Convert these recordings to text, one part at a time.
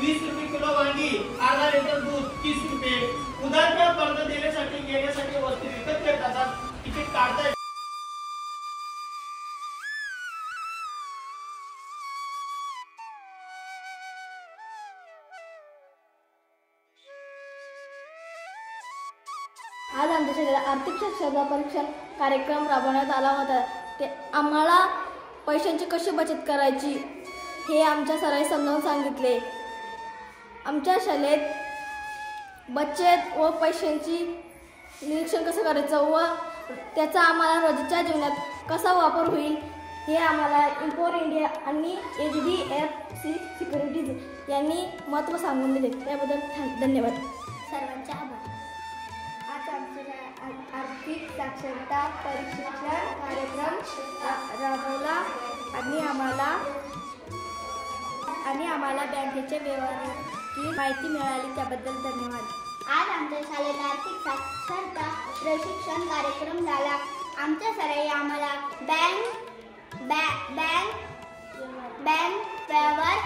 20 रुपये किलो वांगी, अर्धा लिटर दूध 30 रुपये, उदाहरण कर्ज देण्यासाठी घेण्यासाठी वस्तू विकत घेतात, तिकीट काढता आज आमच्या शाळेत आर्थिक साक्षरता परीक्षा कार्यक्रम राबवण्यात आला होता। ते आम्हाला पैशांची कशी बचत करायची हे आमच्या सरांनी समजावून सांगितले। आमच्या शाळेत बचत व पैशांची निरीक्षण कसं करायचं व त्याचा आम्हाला रोजच्या जीवनात कसा वापर होईल हे आम्हाला एम्पॉवर इंडिया आणि HDFC सिक्युरिटीज यांनी महत्त्व सांगून दिले। त्याबद्दल धन्यवाद। सर्वांचे आभार। आज आमच्या आर्थिक साक्षरता परीक्षेचा कार्यक्रम राबवला आणि आम्हाला बँकेच्या व्यवहाराची माहिती मिळाली, त्याबद्दल धन्यवाद। आज आमच्या शाळेत आर्थिक साक्षरता प्रशिक्षण कार्यक्रम झाला। आमच्या सरांनी आम्हाला बँक व्यवहार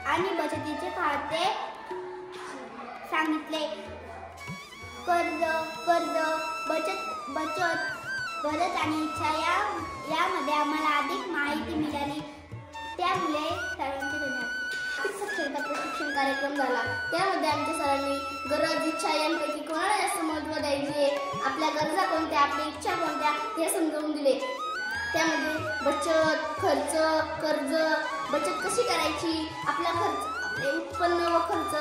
आणि बचतीचे खाते सांगितले। कर्ज बचत गरज आणि इच्छा यामध्ये आम्हाला अधिक माहिती मिळाली, त्यामुळे सर्वांचे धन्यवाद। आर्थिक साक्षरता प्रशिक्षण कार्यक्रम झाला, त्यामध्ये आमच्या सरांनी गरज इच्छा यांपैकी कोणाला जास्त महत्त्व द्यायचे, आपल्या गरजा कोणत्या, आपल्या इच्छा कोणत्या हे समजावून दिले। त्यामध्ये बचत, खर्च, कर्ज, बचत कशी करायची, आपला खर्च, आपले उत्पन्न व खर्च,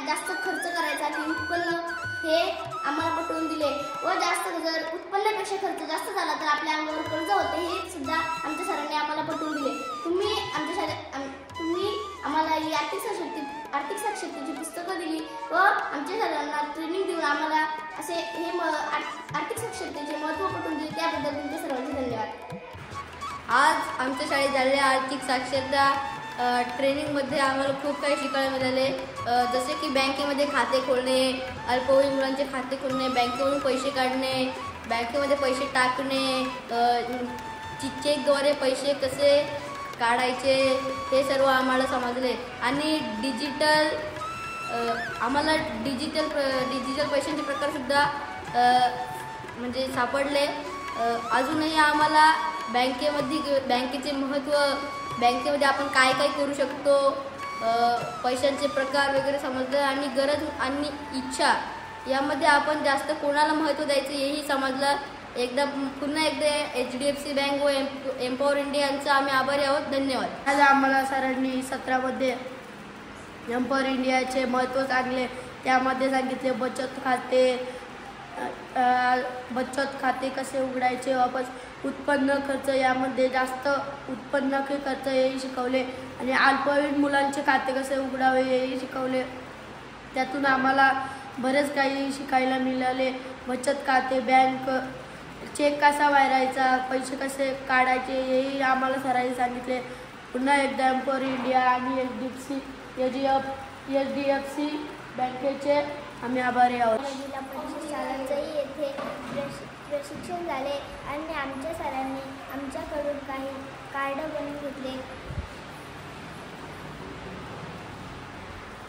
जास्त खर्च करायचा की उत्पन्न हे आम्हाला पटवून दिले व जास्त जर उत्पन्नापेक्षा खर्च जास्त झाला तर आपल्या अंगावर कर्ज होते हे सुद्धा आमच्या सरांनी आम्हाला पटवून दिले। तुम्ही आम्हाला ही आर्थिक साक्षरतेची पुस्तकं दिली व आमच्या सरांना ट्रेनिंग देऊन आम्हाला असे हे आर्थिक साक्षरतेचे महत्त्व पटवून दिले, त्याबद्दल तुमच्या सर्वांचे धन्यवाद। आज आमच्या शाळेत झालेल्या आर्थिक साक्षरता ट्रेनिंगमध्ये आम्हाला खूप काही शिकायला मिळाले, जसे की बँकेमध्ये खाते खोलणे, अल्पवयीन मुलांचे खाते खोलणे, बँकेमधून पैसे काढणे, बँकेमध्ये पैसे टाकणे, चेकद्वारे पैसे कसे काढायचे हे सर्व आम्हाला समजले आणि आम्हाला डिजिटल पैशांचे प्रकारसुद्धा म्हणजे सापडले। अजूनही आम्हाला बँकेचे महत्त्व, बँकेमध्ये आपण काय काय करू शकतो, पैशांचे प्रकार वगैरे समजलं आणि गरज आणि इच्छा यामध्ये आपण जास्त कोणाला महत्त्व द्यायचं हेही समजलं। पुन्हा एकदा HDFC बँक व एम्पॉवर इंडिया यांचा आम्ही आभारी आहोत। धन्यवाद। आज आम्हाला सरांनी सत्रामध्ये एम्पॉवर इंडियाचे महत्त्व सांगले, त्यामध्ये सांगितले बचत खाते कसे उघडायचे, वापस उत्पन्न खर्च यामध्ये जास्त उत्पन्न खर्च हेही शिकवले आणि अल्पवयीन मुलांचे खाते कसे उघडावे हेही शिकवले। त्यातून आम्हाला बरेच काही शिकायला मिळाले। बचत खाते, बँक, चेक कसा भरायचा, पैसे कसे काढायचे हेही आम्हाला सरांनी सांगितले। पुन्हा एकदा एम्पॉवर इंडिया आणि HDFC बँकेचे आम्ही आभारी आहोत। जिल्हा परिषद शाळांचंही येथे प्रशिक्षण झाले आणि आमच्या सरांनी आमच्याकडून काही कार्ड बनवून घेतले।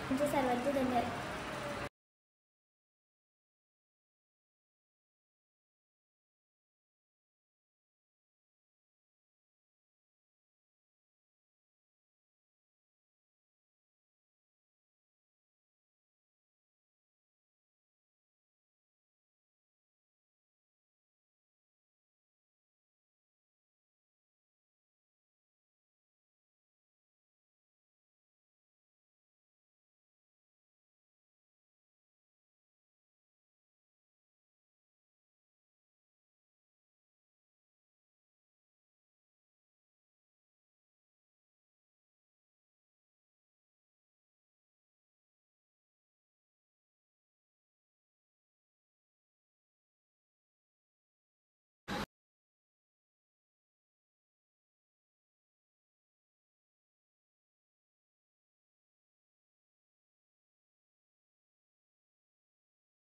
आमच्या सर्वांचे धन्यवाद।